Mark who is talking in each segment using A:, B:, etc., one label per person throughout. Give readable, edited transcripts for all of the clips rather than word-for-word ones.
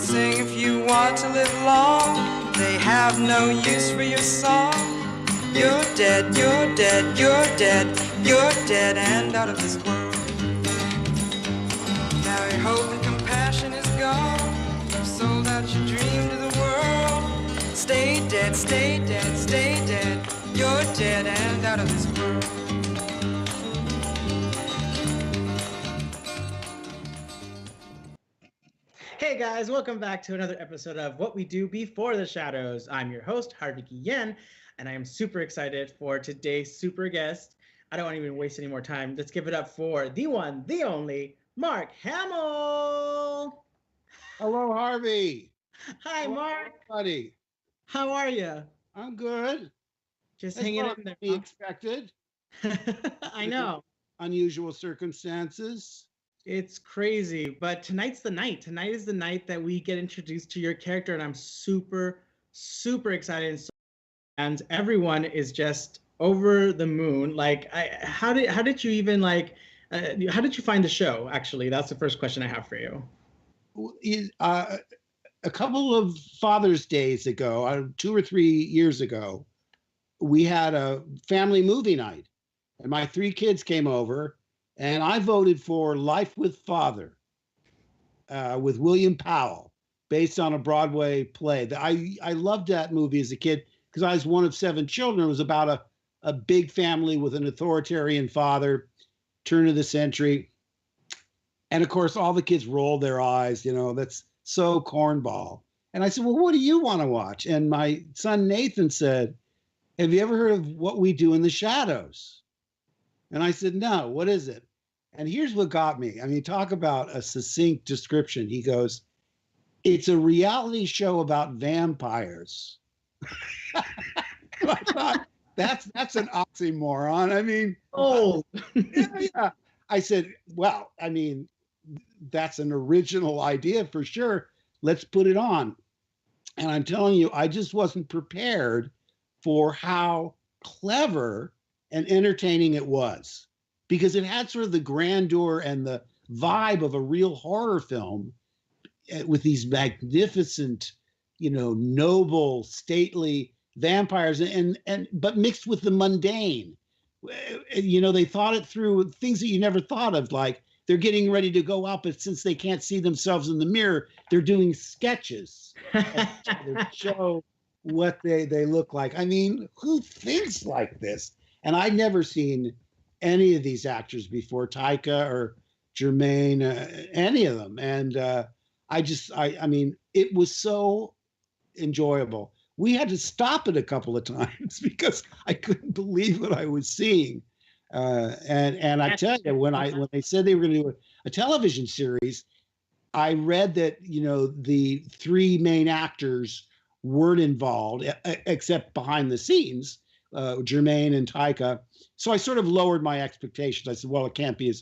A: sing if you want to live long. They have no use for your song. You're dead, you're dead, you're dead, you're dead and out of this world. Now your hope and compassion is gone. You've sold out your dream to the world. Stay dead, stay dead, stay dead. You're dead and out of this world.
B: Hey guys, welcome back to another episode of What We Do Before the Shadows. I'm your host, Harviki Yen, and I am super excited for today's super guest. I don't want to even waste any more time. Let's give it up for the one, the only, Mark Hamill.
C: Hello, Harvey.
B: Hi,
C: Hello,
B: Mark.
C: buddy.
B: How are you?
C: I'm good.
B: Just
C: As
B: hanging
C: well
B: in
C: as
B: there.
C: be expected.
B: I know.
C: Unusual circumstances.
B: It's crazy, but tonight's the night. Tonight is the night that we get introduced to your character, and I'm super, super excited. And everyone is just over the moon. Like, how did you even how did you find the show? Actually, that's the first question I have for you.
C: A couple of Father's Days ago, 2 or 3 years ago, we had a family movie night, and my 3 kids came over. And I voted for Life with Father with William Powell, based on a Broadway play. I loved that movie as a kid because I was one of 7 children. It was about a big family with an authoritarian father, turn of the century. And of course, all the kids rolled their eyes, that's so cornball. And I said, well, what do you want to watch? And my son Nathan said, have you ever heard of What We Do in the Shadows? And I said, no, what is it? And here's what got me. I mean, talk about a succinct description. He goes, it's a reality show about vampires. I thought, that's an oxymoron. I mean, yeah. I said, well, I mean, that's an original idea for sure. Let's put it on. And I'm telling you, I just wasn't prepared for how clever and entertaining it was, because it had sort of the grandeur and the vibe of a real horror film with these magnificent, noble, stately vampires, but mixed with the mundane. They thought it through, things that you never thought of, like they're getting ready to go out, but since they can't see themselves in the mirror, they're doing sketches to show what they look like. I mean, who thinks like this? And I'd never seen any of these actors before, Taika or Jermaine, any of them. And I mean, it was so enjoyable. We had to stop it a couple of times because I couldn't believe what I was seeing. And I tell you, when they said they were going to do a television series, I read that, the 3 main actors weren't involved except behind the scenes. Jermaine and Taika. So I sort of lowered my expectations. I said, well, it can't be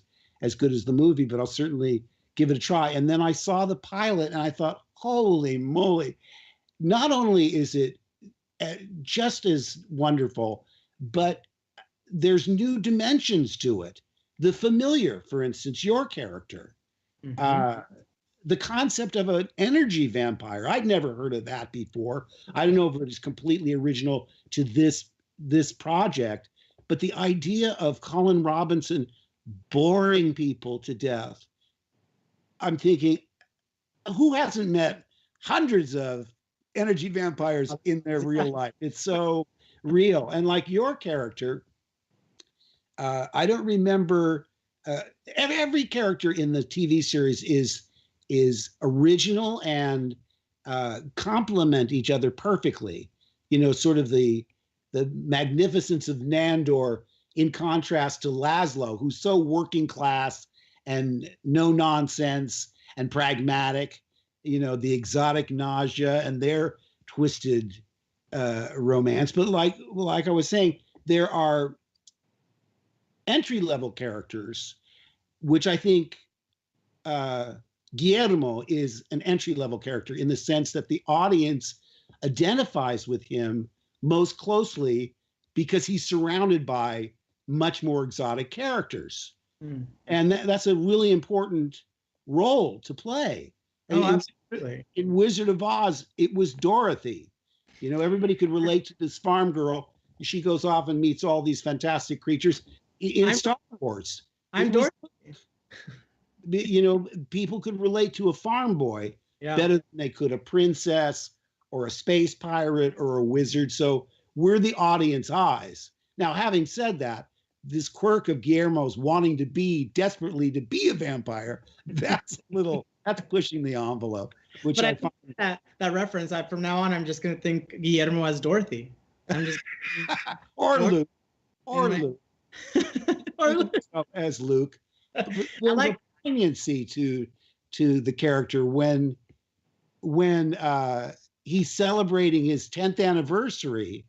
C: as good as the movie, but I'll certainly give it a try. And then I saw the pilot and I thought, holy moly, not only is it just as wonderful, but there's new dimensions to it. The familiar, for instance, your character, the concept of an energy vampire. I'd never heard of that before. I don't know if it is completely original to this project, but the idea of Colin Robinson boring people to death, I'm thinking, who hasn't met hundreds of energy vampires in their real life? It's so real. And like your character, I don't remember, every character in the TV series is original and complement each other perfectly. Sort of the magnificence of Nandor in contrast to Laszlo, who's so working class and no nonsense and pragmatic, the exotic nausea and their twisted romance. But like I was saying, there are entry-level characters, which I think Guillermo is an entry-level character in the sense that the audience identifies with him most closely because he's surrounded by much more exotic characters. And that's a really important role to play. And
B: Absolutely.
C: In Wizard of Oz, it was Dorothy. You know, everybody could relate to this farm girl. She goes off and meets all these fantastic creatures. In Star Wars,
B: I'm
C: it was,
B: Dorothy.
C: you know, people could relate to a farm boy better than they could a princess or a space pirate or a wizard. So we're the audience eyes. Now, having said that, this quirk of Guillermo's wanting to be desperately to be a vampire, that's pushing the envelope, which
B: But
C: I
B: I
C: find
B: think that reference, from now on, I'm just going to think Guillermo as Dorothy. I'm just
C: or
B: Dorothy
C: Luke, or Luke,
B: or Luke.
C: as Luke. But there's
B: I like
C: a poignancy to the character when he's celebrating his 10th anniversary,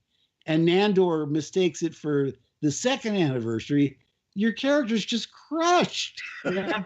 C: and Nandor mistakes it for the second anniversary. Your character's just crushed.
B: Yeah.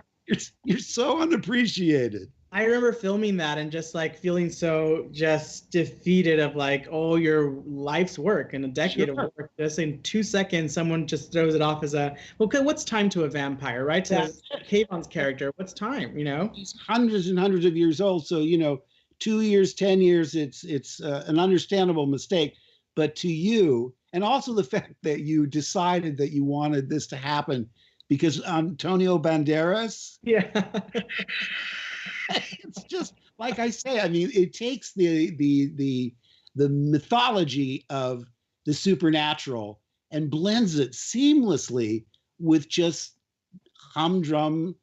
C: You're so unappreciated.
B: I remember filming that and just like feeling so just defeated of like, oh, your life's work and a decade of work. Just in 2 seconds, someone just throws it off as a, well, what's time to a vampire, right? So Kayvon's character, what's time, you know?
C: He's hundreds and hundreds of years old. So, you know, 2 years, 10 years, it's an understandable mistake. But to you, and also the fact that you decided that you wanted this to happen because Antonio Banderas.
B: Yeah.
C: It's just like I say. I mean, it takes the mythology of the supernatural and blends it seamlessly with just humdrum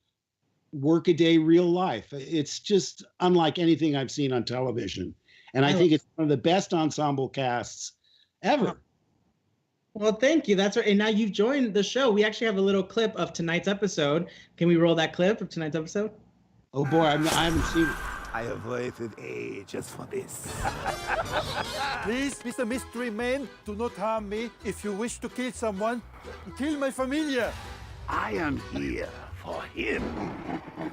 C: workaday real life. It's just unlike anything I've seen on television, and I think it's one of the best ensemble casts ever.
B: Well, thank you. That's right. And now you've joined the show. We actually have a little clip of tonight's episode. Can we roll that clip of tonight's episode?
C: Oh boy, I haven't seen it.
D: I have waited ages for this. Please, Mr. Mystery Man, do not harm me. If you wish to kill someone, kill my familia.
E: I am here for him.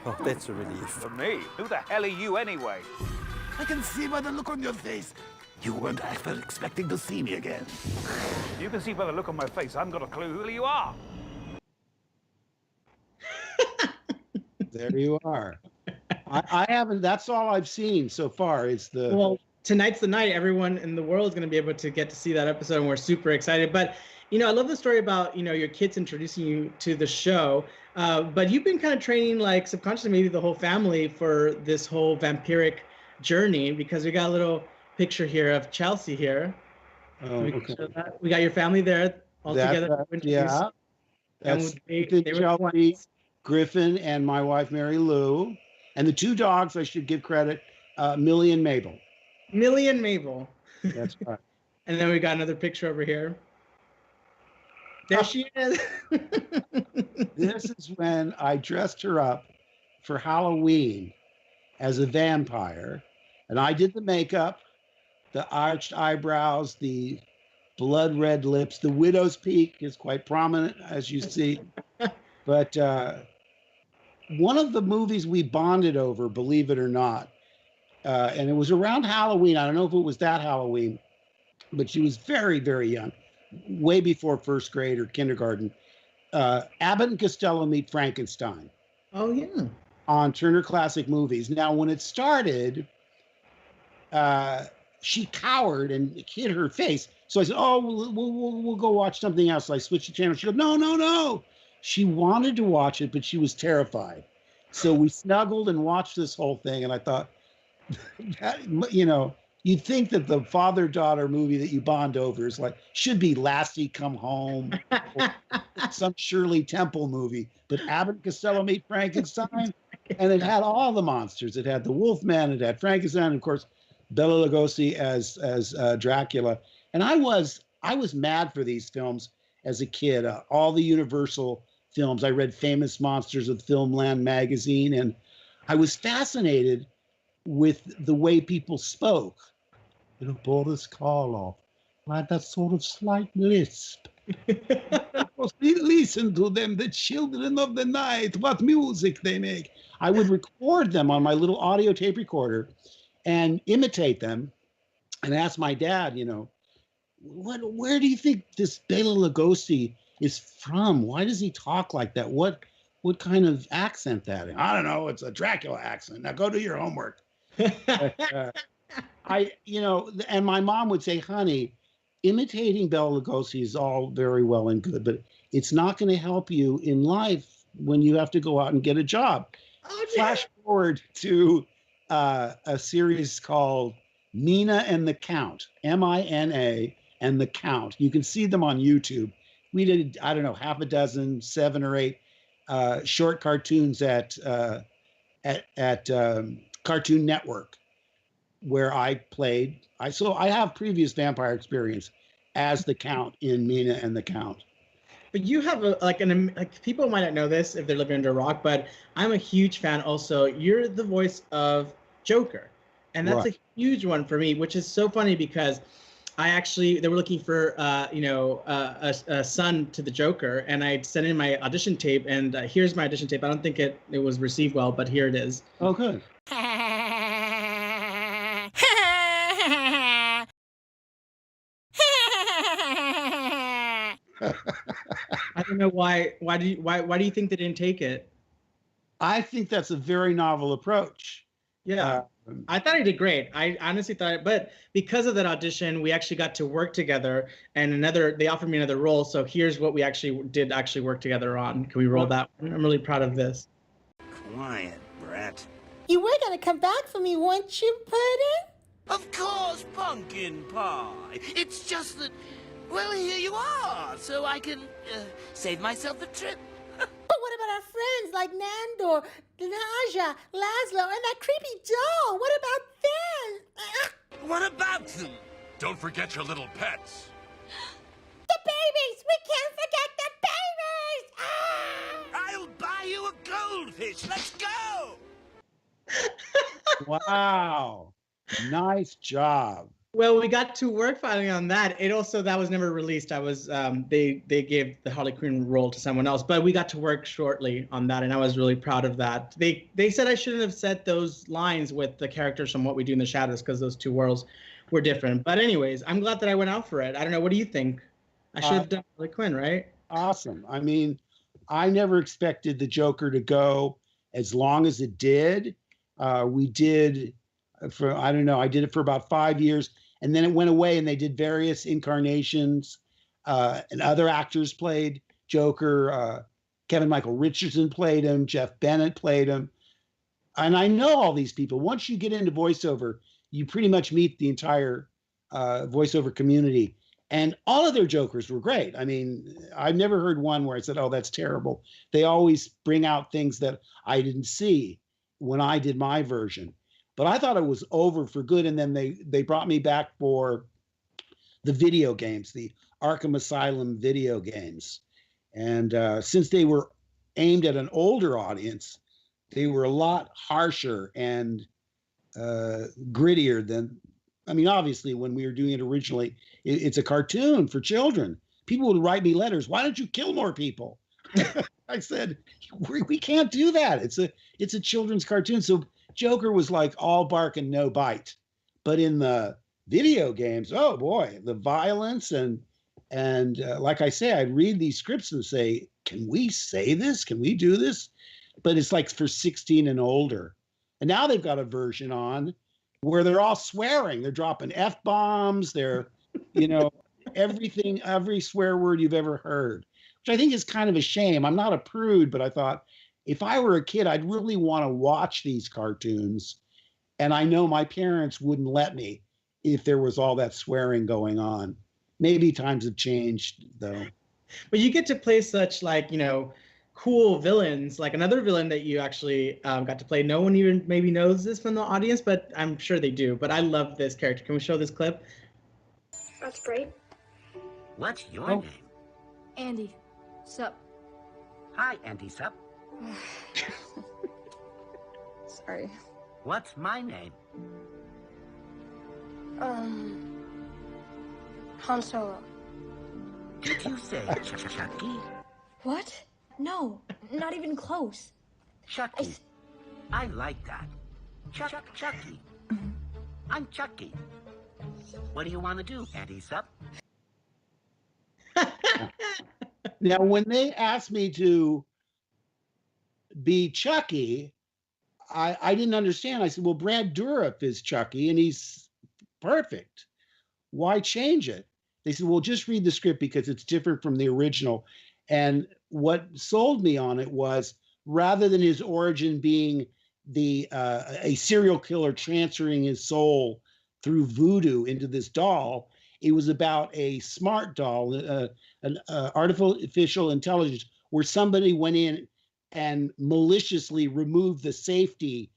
D: Oh, that's a relief.
F: For me? Who the hell are you anyway?
E: I can see by the look on your face. You weren't ever expecting to see me again.
F: You can see by the look on my face, I haven't got a clue who you are.
C: There you are. I haven't. That's all I've seen so far. Is the
B: well, tonight's the night. Everyone in the world is going to be able to get to see that episode, and we're super excited. But you know, I love the story about your kids introducing you to the show. But you've been kind of training, like subconsciously, maybe the whole family for this whole vampiric journey, because we got a little picture here of Chelsea here.
C: Oh, okay.
B: We got your family there all together.
C: Yeah, that's Chelsea, Griffin, and my wife Mary Lou, and the two dogs. I should give credit, Millie and Mabel.
B: Millie and Mabel.
C: That's right.
B: And then we got another picture over here. There she is.
C: This is when I dressed her up for Halloween as a vampire, and I did the makeup, the arched eyebrows, the blood red lips. The widow's peak is quite prominent, as you see. But one of the movies we bonded over, believe it or not, and it was around Halloween. I don't know if it was that Halloween, but she was very, very young, way before first grade or kindergarten. Abbott and Costello Meet Frankenstein.
B: Oh, yeah.
C: On Turner Classic Movies. Now, when it started, she cowered and hid her face. So I said, oh, we'll go watch something else. So I switched the channel. She goes, no. She wanted to watch it, but she was terrified. So we snuggled and watched this whole thing. And I thought, you'd think that the father-daughter movie that you bond over is like, should be Lassie Come Home, or some Shirley Temple movie. But Abbott and Costello Meet Frankenstein, and it had all the monsters. It had the Wolfman, it had Frankenstein, and of course, Bela Lugosi as Dracula. And I was mad for these films as a kid. All the Universal films. I read Famous Monsters of Filmland magazine, and I was fascinated with the way people spoke. Boris Karloff, like that sort of slight lisp. Listen to them, the children of the night, what music they make. I would record them on my little audio tape recorder and imitate them and ask my dad, where do you think this Bela Lugosi is from? Why does he talk like that? What kind of accent that is? I don't know. It's a Dracula accent. Now go do your homework. But, and my mom would say, honey, imitating Bela Lugosi is all very well and good, but it's not going to help you in life when you have to go out and get a job.
B: Oh,
C: Flash forward to a series called Mina and the Count, Mina and the Count. You can see them on YouTube. We did, I don't know, half a dozen, 7 or 8 short cartoons at Cartoon Network, where I played. So I have previous vampire experience as the Count in Mina and the Count.
B: But you have like people might not know this if they're living under a rock, but I'm a huge fan also. You're the voice of Joker, and that's
C: Right.
B: a huge one for me, which is so funny because they were looking for a son to the Joker, and I sent in my audition tape, and here's my audition tape. I don't think it was received well, but here it is.
C: Oh, good.
B: I don't know why. Why do you think they didn't take it?
C: I think that's a very novel approach.
B: Yeah, I thought he did great. I honestly thought, but because of that audition, we actually got to work together, and they offered me another role. So here's what we actually work together on. Can we roll that one? I'm really proud of this.
E: Quiet, Brett.
G: You were gonna come back for me, weren't you, Puddin'?
E: Of course, pumpkin pie. It's just that, well, here you are, so I can save myself the trip.
G: But what about our friends like Nandor, Naja, Laszlo, and that creepy doll? What about them?
E: What about them?
H: Don't forget your little pets.
G: The babies! We can't forget the babies!
E: I'll buy you a goldfish. Let's go!
C: Wow. Nice job.
B: Well, we got to work finally on that. That was never released. I was they gave the Harley Quinn role to someone else, but we got to work shortly on that, and I was really proud of that. They said I shouldn't have said those lines with the characters from What We Do in the Shadows because those two worlds were different. But anyways, I'm glad that I went out for it. I don't know. What do you think? I should have done Harley Quinn, right?
C: Awesome. I mean, I never expected the Joker to go as long as it did. We did I did it for about 5 years, and then it went away and they did various incarnations, and other actors played Joker. Kevin Michael Richardson played him. Jeff Bennett played him. And I know all these people. Once you get into voiceover, you pretty much meet the entire voiceover community. And all of their Jokers were great. I mean, I've never heard one where I said, oh, that's terrible. They always bring out things that I didn't see when I did my version. But I thought it was over for good. And then they brought me back for the video games, the Arkham Asylum video games. And since they were aimed at an older audience, they were a lot harsher and grittier than, I mean, obviously, when we were doing it originally, it's a cartoon for children. People would write me letters. Why don't you kill more people? I said, we can't do that. It's a children's cartoon. So Joker was like all bark and no bite. But in the video games, oh boy, the violence and like I say, I'd read these scripts and say, can we say this? Can we do this? But it's like for 16 and older. And now they've got a version on where they're all swearing. They're dropping F-bombs. They're, everything, every swear word you've ever heard, which I think is kind of a shame. I'm not a prude, but I thought if I were a kid, I'd really want to watch these cartoons. And I know my parents wouldn't let me if there was all that swearing going on. Maybe times have changed, though.
B: But you get to play such cool villains, like another villain that you actually got to play. No one even maybe knows this from the audience, but I'm sure they do. But I love this character. Can we show this clip?
I: That's great.
E: What's your name?
I: Andy, sup?
E: Hi, Andy Sup.
I: Sorry.
E: What's my name?
I: Han Solo.
E: Did you say Chucky?
I: What? No, not even close.
E: Chucky. I like that. Chucky. I'm Chucky. What do you want to do, Andy Sup?
C: Now, when they asked me to be Chucky, I didn't understand. I said, well, Brad Dourif is Chucky, and he's perfect. Why change it? They said, well, just read the script because it's different from the original. And what sold me on it was rather than his origin being a serial killer transferring his soul through voodoo into this doll, it was about a smart doll, an artificial intelligence, where somebody went in and maliciously removed the safety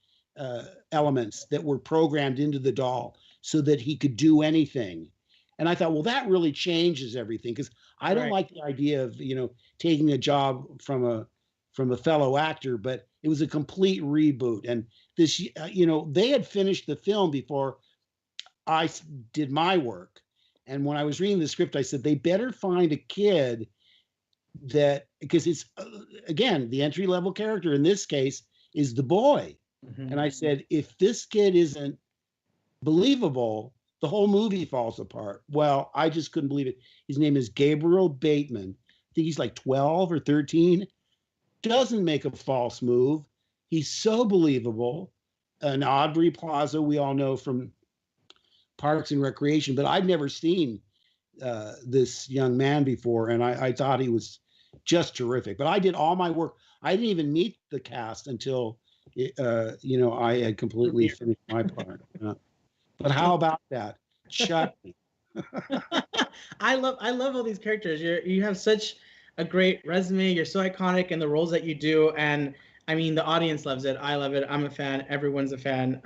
C: elements that were programmed into the doll so that he could do anything. And I thought, well, that really changes everything, because I don't like the idea of, taking a job from a fellow actor, but it was a complete reboot. And this, they had finished the film before I did my work. And when I was reading the script, I said, they better find a kid that, because it's, again, the entry level character in this case is the boy. And I said, if this kid isn't believable, the whole movie falls apart. Well, I just couldn't believe it. His name is Gabriel Bateman. I think he's like 12 or 13. Doesn't make a false move. He's so believable. And Aubrey Plaza, we all know from Parks and Recreation, but I'd never seen this young man before, and I thought he was just terrific. But I did all my work. I didn't even meet the cast until I had completely finished my part. But how about that, Chucky?
B: I love all these characters. You have such a great resume. You're so iconic in the roles that you do, and I mean the audience loves it. I love it. I'm a fan. Everyone's a fan.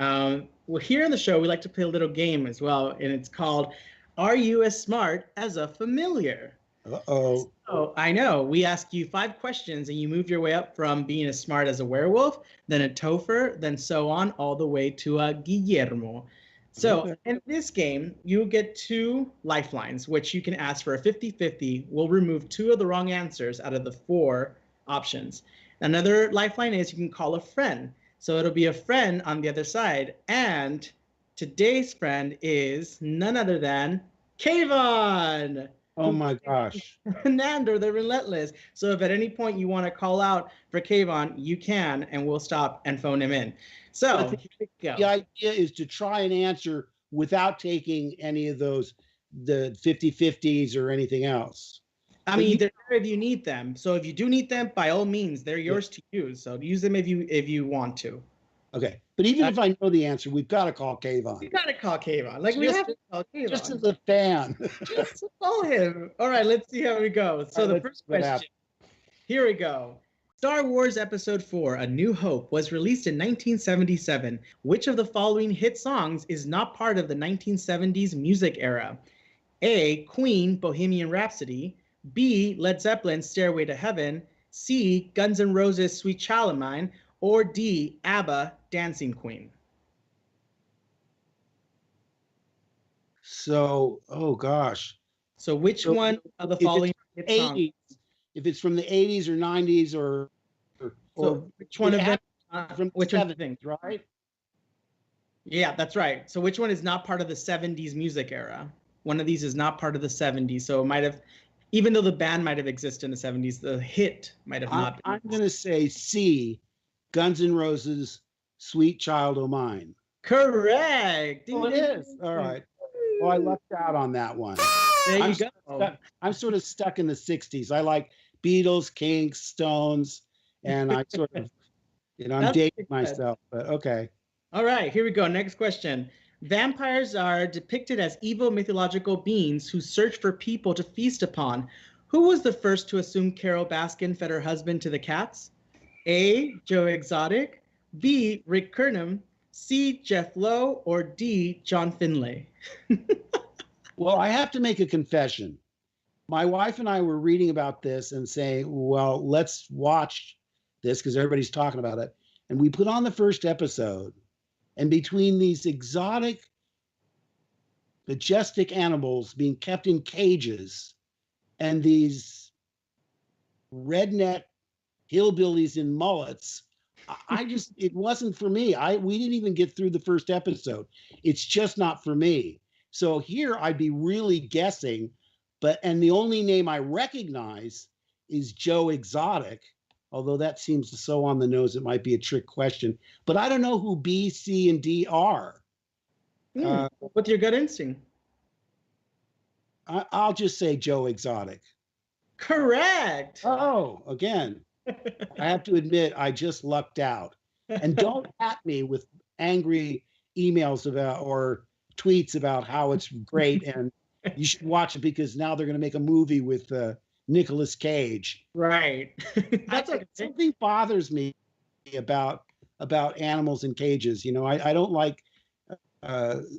B: Well, here on the show, we like to play a little game as well, and it's called "Are You as Smart as a Familiar?"
C: Uh-oh.
B: So I know we ask you 5 questions, and you move your way up from being as smart as a werewolf, then a Topher, then so on, all the way to a Guillermo. So in this game, you get 2 lifelines, which you can ask for a 50-50. We'll remove 2 of the wrong answers out of the 4 options. Another lifeline is you can call a friend. So it'll be a friend on the other side. And today's friend is none other than Kayvon.
C: Oh my gosh.
B: Nandor, the Relentless. So if at any point you want to call out for Kayvon, you can, and we'll stop and phone him in. So
C: the idea is to try and answer without taking any of the 50-50s or anything else.
B: I mean, they're there if you need them. So if you do need them, by all means, they're yours to use. So use them if you want to.
C: Okay. But even if I know the answer, we've got to call Kayvon.
B: You got to call Kayvon. Like, we have to call Kayvon.
C: Just as a fan.
B: Just call him. All right, let's see how it goes. So the first question. Here we go. Star Wars Episode 4, A New Hope, was released in 1977. Which of the following hit songs is not part of the 1970s music era? A, Queen, Bohemian Rhapsody. B, Led Zeppelin, Stairway to Heaven. C, Guns N' Roses, Sweet Child of Mine. Or D, ABBA, Dancing Queen.
C: So, oh gosh.
B: So which one of the following hit songs?
C: If it's from the 80s or 90s or
B: which one of them
C: from
B: which
C: the
B: one
C: 70s, right?
B: Yeah, that's right. So which one is not part of the 70s music era? One of these is not part of the 70s. So it might have, even though the band might have existed in the 70s, the hit might have not been.
C: I'm going to say C, Guns N' Roses, Sweet Child O' Mine.
B: Correct.
C: Oh, it is. All right. Well, I left out on that one.
B: There you go.
C: I'm sort of stuck in the 60s. I like Beatles, Kinks, Stones, and I sort of, I'm dating myself, but okay.
B: All right, here we go. Next question. Vampires are depicted as evil mythological beings who search for people to feast upon. Who was the first to assume Carol Baskin fed her husband to the cats? A, Joe Exotic. B, Rick Kernum. C, Jeff Lowe. Or D, John Finlay.
C: Well, I have to make a confession. My wife and I were reading about this and saying, well, let's watch this because everybody's talking about it. And we put on the first episode. And between these exotic, majestic animals being kept in cages and these redneck hillbillies in mullets, it wasn't for me. We didn't even get through the first episode. It's just not for me. So here I'd be really guessing, and the only name I recognize is Joe Exotic. although that seems so on the nose, it might be a trick question. But I don't know who B, C, and D are.
B: What's your gut instinct?
C: I'll just say Joe Exotic.
B: Correct.
C: Oh, again, I have to admit, I just lucked out. And don't at me with angry emails about or tweets about how it's great and you should watch it because now they're going to make a movie with Nicolas Cage.
B: Right. That's okay.
C: Something bothers me about animals in cages. You know, I don't like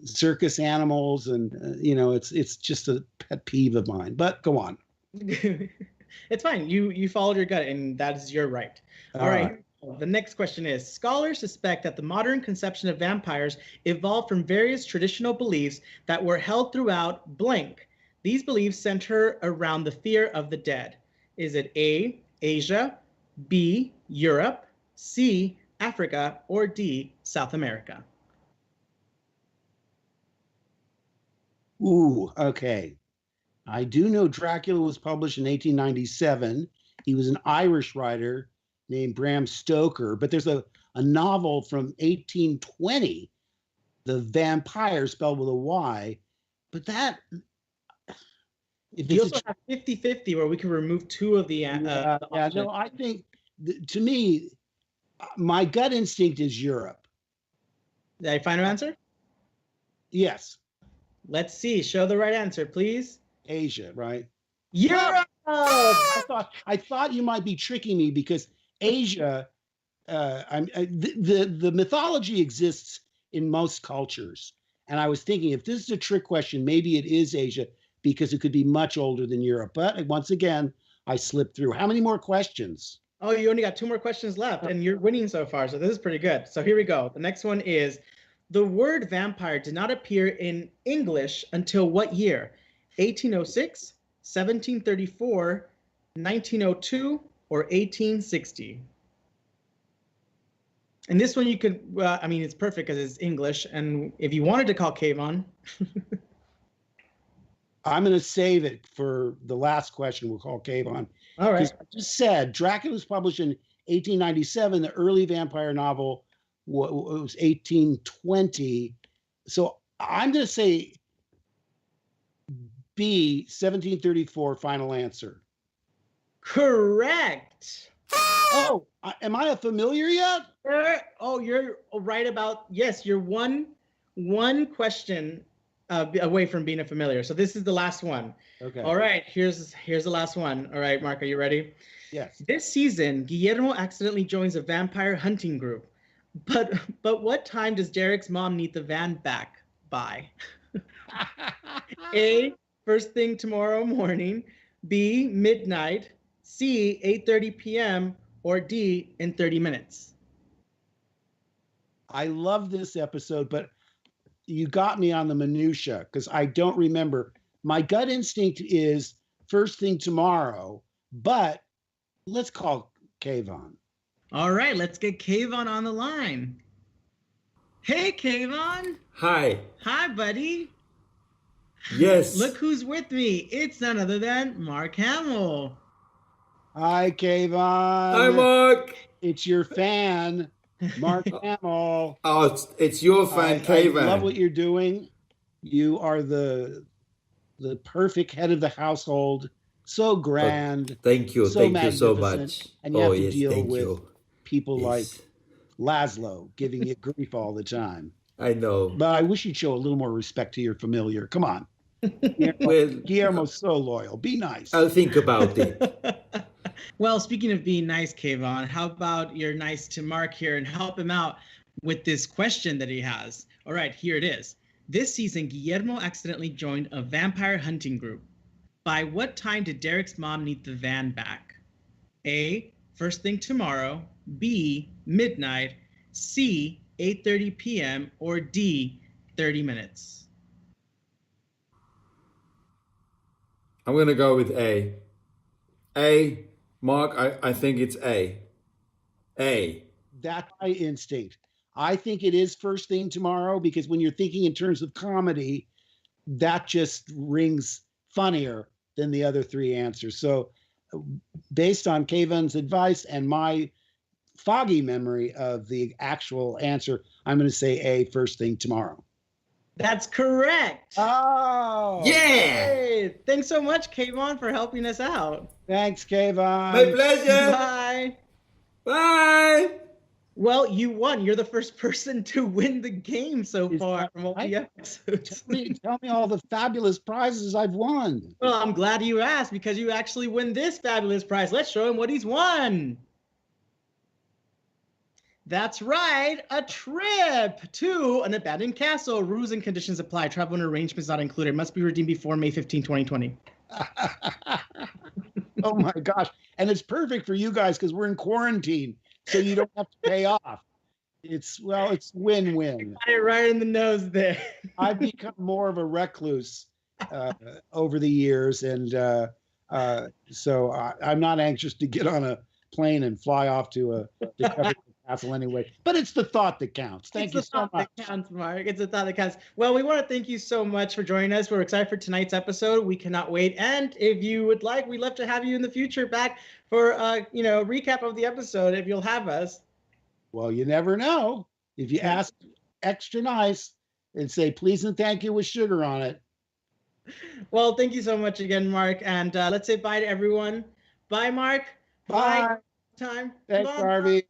C: circus animals, and it's just a pet peeve of mine. But go on.
B: It's fine. You followed your gut, and that is your right. All right. The next question is, scholars suspect that the modern conception of vampires evolved from various traditional beliefs that were held throughout blank. These beliefs center around the fear of the dead. Is it A, Asia, B, Europe, C, Africa, or D, South America?
C: Ooh, okay. I do know Dracula was published in 1897. He was an Irish writer named Bram Stoker, but there's a novel from 1820, The Vampire, spelled with a Y. But that, if
B: you also have 50-50 where we can remove two of the
C: no, I think, to me, my gut instinct is Europe.
B: Did I find an answer?
C: Yes.
B: Let's see. Show the right answer, please.
C: Asia, right?
B: Europe!
C: I thought you might be tricking me because Asia, the mythology exists in most cultures. And I was thinking, if this is a trick question, maybe it is Asia because it could be much older than Europe. But once again, I slipped through. How many more questions?
B: Oh, you only got 2 more questions left, and you're winning so far. So this is pretty good. So here we go. The next one is, the word vampire did not appear in English until what year? 1806, 1734, 1902, or 1860? And this one you could, it's perfect because it's English. And if you wanted to call Kayvon.
C: I'm going to save it for the last question. We'll call Kayvon.
B: All right.
C: I just said Dracula was published in 1897. The early vampire novel was 1820. So I'm going to say B, 1734, final answer.
B: Correct.
C: Oh, am I a familiar yet?
B: Oh, you're right about, yes, you're one question away from being a familiar. So this is the last one.
C: Okay.
B: All right, here's the last one. All right, Mark, are you ready?
C: Yes.
B: This season, Guillermo accidentally joins a vampire hunting group. But what time does Derek's mom need the van back by? A, first thing tomorrow morning, B, midnight, C, 8:30 p.m., or D, in 30 minutes?
C: I love this episode, but you got me on the minutia because I don't remember. My gut instinct is first thing tomorrow, but let's call Kayvon.
B: All right, let's get Kayvon on the line. Hey, Kayvon.
J: Hi.
B: Hi, buddy.
J: Yes.
B: Look who's with me. It's none other than Mark Hamill.
C: Hi, Kayvon.
J: Hi, Mark.
C: It's your fan, Mark Hamill.
J: Oh, it's your fan, Kayvon.
C: I love what you're doing. You are the perfect head of the household. So grand.
J: Thank you.
C: So
J: thank you so much.
C: And you have to deal
J: thank
C: with
J: you.
C: people like Laszlo giving you grief all the time.
J: I know.
C: But I wish you'd show a little more respect to your familiar. Come on. Guillermo's so loyal. Be nice.
J: I'll think about it.
B: Well, speaking of being nice, Kayvon, how about you're nice to Mark here and help him out with this question that he has? All right, here it is. This season, Guillermo accidentally joined a vampire hunting group. By what time did Derek's mom need the van back? A, first thing tomorrow, B, midnight, C, 8:30 p.m., or D, 30 minutes?
J: I'm going to go with A. A. Mark, I think it's A. A.
C: That's my instinct. I think it is first thing tomorrow because when you're thinking in terms of comedy, that just rings funnier than the other three answers. So based on Kavan's advice and my foggy memory of the actual answer, I'm going to say A, first thing tomorrow.
B: That's correct.
C: Oh,
J: Yeah!
B: Hey, thanks so much, Kayvon, for helping us out.
C: thanks, Kavan.
J: My pleasure.
B: Bye.
J: Bye.
B: Well, you won. You're the first person to win the game so
C: Is
B: far
C: that
B: from all
C: right?
B: the episodes.
C: Tell me all the fabulous prizes I've won.
B: Well, I'm glad you asked because you actually win this fabulous prize. Let's show him what he's won. That's right, a trip to an abandoned castle. Rules and conditions apply. Travel and arrangements not included. Must be redeemed before May 15, 2020.
C: Oh my gosh. And it's perfect for you guys because we're in quarantine, so you don't have to pay off. It's win-win.
B: Got it right in the nose there.
C: I've become more of a recluse over the years, and so I'm not anxious to get on a plane and fly off to a decrepit castle anyway. But it's the thought that counts. Thank you so much.
B: That counts, Mark. It's the thought that counts. Well, we want to thank you so much for joining us. We're excited for tonight's episode. We cannot wait. And if you would like, we'd love to have you in the future back for recap of the episode if you'll have us.
C: Well, you never know. If you ask extra nice and say please and thank you with sugar on it.
B: Well, thank you so much again, Mark. And let's say bye to everyone. Bye, Mark.
C: Bye.
B: Time.
C: Thanks,
B: Bye.
C: Harvey.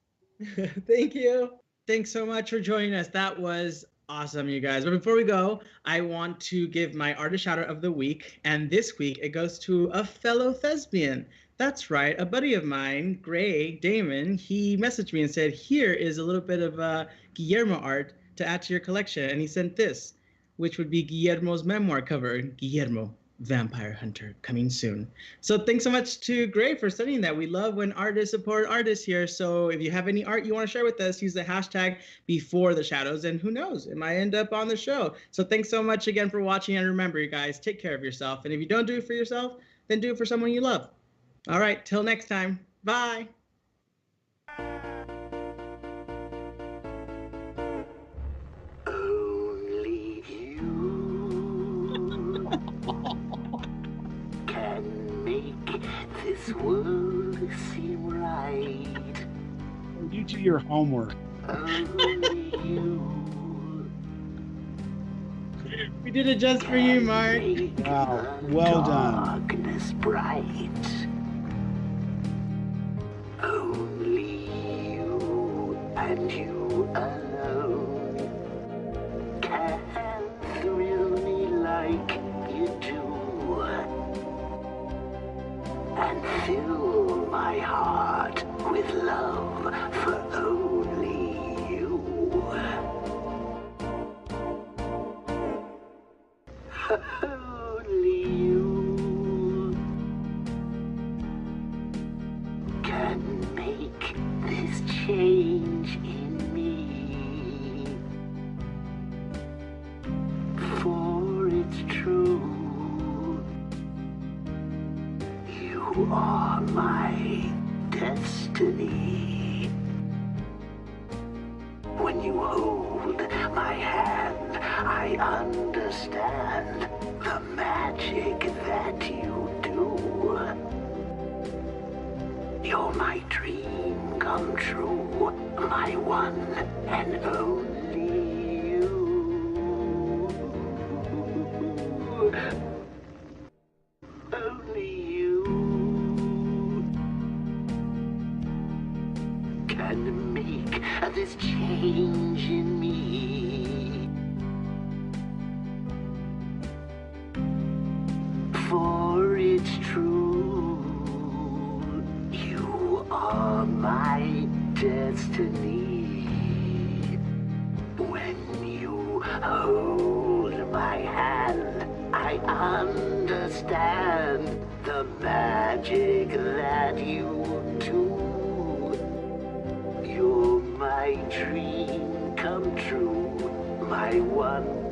B: Thank you. Thanks so much for joining us. That was awesome, you guys. But before we go, I want to give my artist shout out of the week. And this week it goes to a fellow thespian. That's right. A buddy of mine, Gray Damon, he messaged me and said, here is a little bit of Guillermo art to add to your collection. And he sent this, which would be Guillermo's memoir cover, Guillermo, Vampire Hunter, coming soon. So thanks so much to Gray for sending that. We love when artists support artists here. So if you have any art you want to share with us, use the hashtag Before the Shadows, and who knows, it might end up on the show. So thanks so much again for watching, and remember, you guys, take care of yourself. And if you don't do it for yourself, then do it for someone you love. All right, till next time. Bye.
E: Only you can make this world seem right.
C: You do your homework.
E: Only you.
B: We did it just for you, Mark.
C: Wow, well done.
E: Darkness bright. Only you and you alone can thrill me like you do and fill my heart with love for only you. Only you can make this change in me. For it's true, you are my destiny. When you hold my hand, I understand the magic that you do. You're my dream come true, my one and only you. Only you can make this change in me. For it's true, you are my destiny. When you hold my hand, I understand the magic that you do. You're my dream come true, my one